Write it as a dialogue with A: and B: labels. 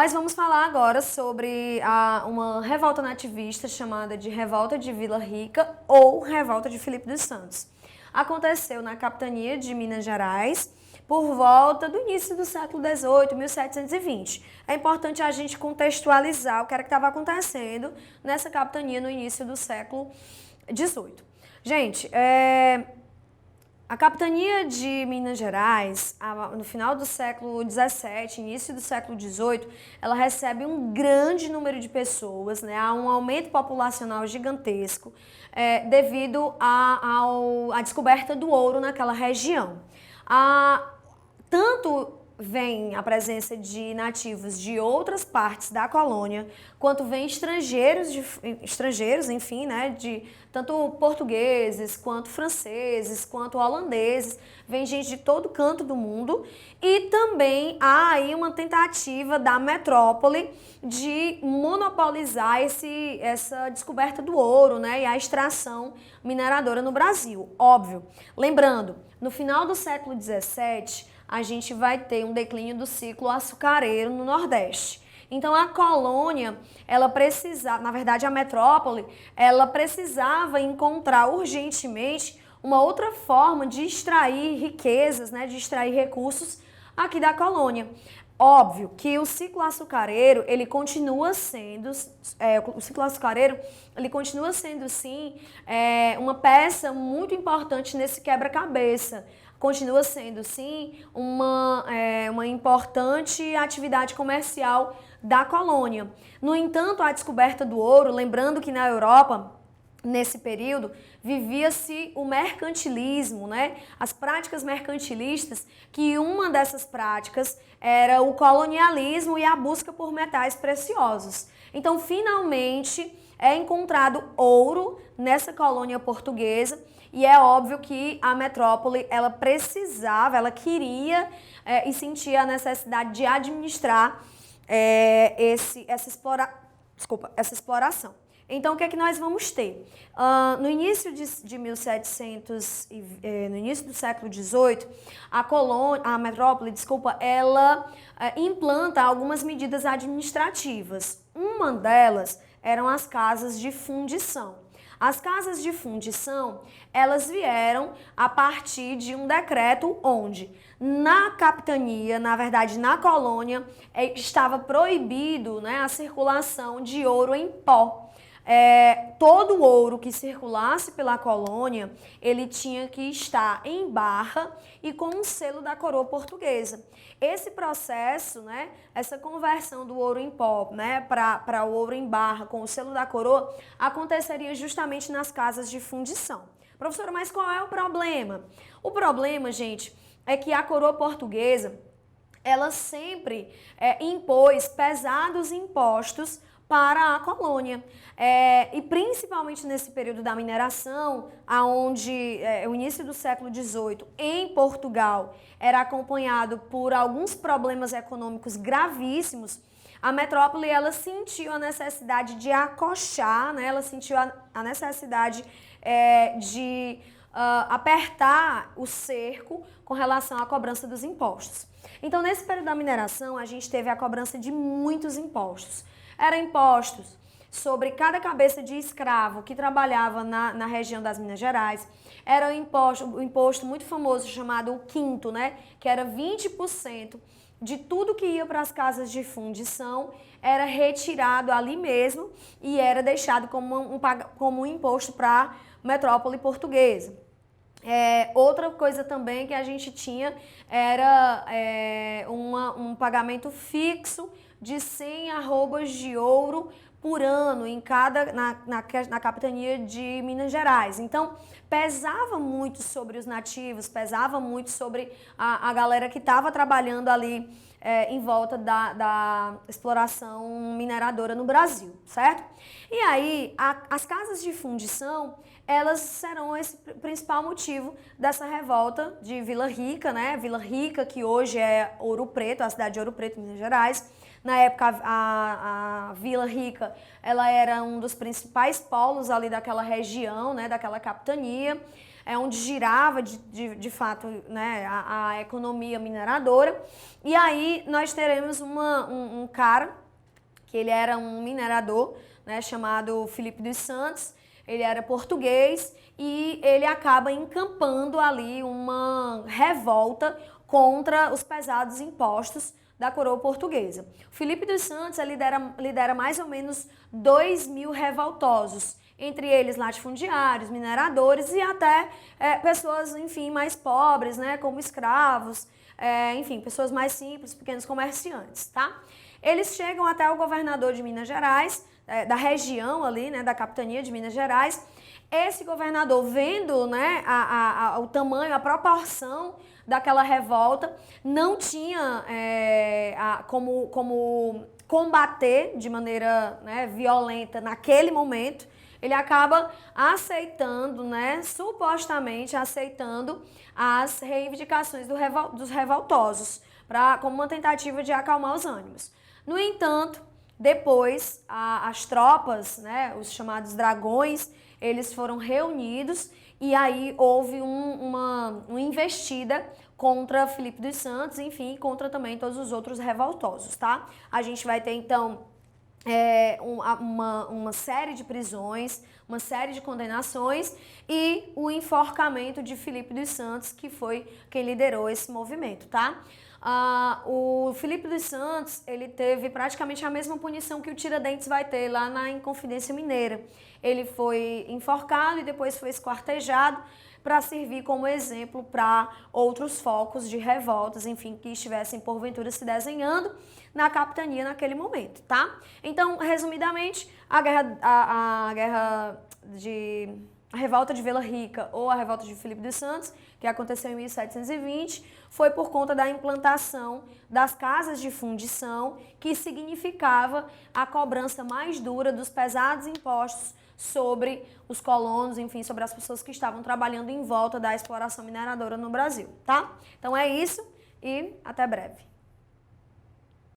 A: Nós vamos falar agora sobre uma revolta nativista chamada de Revolta de Vila Rica ou Revolta de Filipe dos Santos. Aconteceu na capitania de Minas Gerais por volta do início do século XVIII, 1720. É importante a gente contextualizar o que era que estava acontecendo nessa capitania no início do século XVIII. Gente, a capitania de Minas Gerais, no final do século XVII, início do século XVIII, ela recebe um grande número de pessoas, né? Há um aumento populacional gigantesco devido à descoberta do ouro naquela região. Tanto vem a presença de nativos de outras partes da colônia, quanto vem estrangeiros, enfim, né, de tanto portugueses, quanto franceses, quanto holandeses, vem gente de todo canto do mundo, e também há aí uma tentativa da metrópole de monopolizar essa descoberta do ouro, né, e a extração mineradora no Brasil, óbvio. Lembrando, no final do século XVII, a gente vai ter um declínio do ciclo açucareiro no Nordeste. Então a colônia, ela precisava, na verdade a metrópole, ela precisava encontrar urgentemente uma outra forma de extrair riquezas, né, de extrair recursos aqui da colônia. Óbvio que o ciclo açucareiro, ele continua sendo, sim, uma peça muito importante nesse quebra-cabeça. Continua sendo, sim, uma importante atividade comercial da colônia. No entanto, a descoberta do ouro, lembrando que na Europa, nesse período, vivia-se o mercantilismo, né? As práticas mercantilistas, que uma dessas práticas era o colonialismo e a busca por metais preciosos. Então, finalmente, é encontrado ouro nessa colônia portuguesa e é óbvio que a metrópole, ela precisava, ela queria e sentia a necessidade de administrar essa exploração. Então, o que é que nós vamos ter? No início de 1700, no início do século XVIII, a metrópole, ela implanta algumas medidas administrativas. Uma delas eram as casas de fundição. As casas de fundição, elas vieram a partir de um decreto onde na capitania, na verdade na colônia, estava proibido, né, a circulação de ouro em pó. Todo o ouro que circulasse pela colônia, ele tinha que estar em barra e com um selo da coroa portuguesa. Esse processo, né, essa conversão do ouro em pó, né, para o ouro em barra com o selo da coroa, aconteceria justamente nas casas de fundição. Professora, mas qual é o problema? O problema, gente, é que a coroa portuguesa, ela sempre impôs pesados impostos para a colônia. E principalmente nesse período da mineração, onde o início do século XVIII, em Portugal, era acompanhado por alguns problemas econômicos gravíssimos, a metrópole, ela sentiu a necessidade de acochar, né? Ela sentiu a necessidade de apertar o cerco com relação à cobrança dos impostos. Então, nesse período da mineração, a gente teve a cobrança de muitos impostos. Eram impostos sobre cada cabeça de escravo que trabalhava na região das Minas Gerais. Era um imposto muito famoso chamado o quinto, né? Que era 20% de tudo que ia para as casas de fundição, era retirado ali mesmo e era deixado como um imposto para a metrópole portuguesa. Outra coisa também que a gente tinha era um pagamento fixo de 100 arrobas de ouro por ano na capitania de Minas Gerais. Então, pesava muito sobre os nativos, pesava muito sobre a galera que estava trabalhando ali em volta da exploração mineradora no Brasil, certo? E aí, as casas de fundição, elas serão esse principal motivo dessa revolta de Vila Rica, né? Vila Rica, que hoje é Ouro Preto, a cidade de Ouro Preto, Minas Gerais. Na época, a Vila Rica, ela era um dos principais polos ali daquela região, né, daquela capitania. onde girava de fato, né, a economia mineradora. E aí nós teremos um cara, que ele era um minerador, né, chamado Filipe dos Santos. Ele era português e ele acaba encampando ali uma revolta contra os pesados impostos da coroa portuguesa. Filipe dos Santos lidera mais ou menos 2.000 revoltosos, entre eles latifundiários, mineradores e até pessoas, enfim, mais pobres, né, como escravos, enfim, pessoas mais simples, pequenos comerciantes, tá? Eles chegam até o governador de Minas Gerais, da região ali, né, da capitania de Minas Gerais. Esse governador, vendo, né, o tamanho, a proporção daquela revolta, não tinha como combater de maneira, né, violenta naquele momento. Ele acaba aceitando, né, supostamente aceitando as reivindicações dos revoltosos, como uma tentativa de acalmar os ânimos. No entanto, depois as tropas, né, os chamados dragões, eles foram reunidos e aí houve uma investida contra Filipe dos Santos, enfim, contra também todos os outros revoltosos, tá? A gente vai ter então uma série de prisões, uma série de condenações e o enforcamento de Filipe dos Santos, que foi quem liderou esse movimento, tá? O Filipe dos Santos, ele teve praticamente a mesma punição que o Tiradentes vai ter lá na Inconfidência Mineira. Ele foi enforcado e depois foi esquartejado para servir como exemplo para outros focos de revoltas, enfim, que estivessem porventura se desenhando na capitania naquele momento, tá? Então, resumidamente, a revolta de Vila Rica ou a revolta de Filipe dos Santos, que aconteceu em 1720, foi por conta da implantação das casas de fundição, que significava a cobrança mais dura dos pesados impostos sobre os colonos, enfim, sobre as pessoas que estavam trabalhando em volta da exploração mineradora no Brasil, tá? Então é isso e até breve.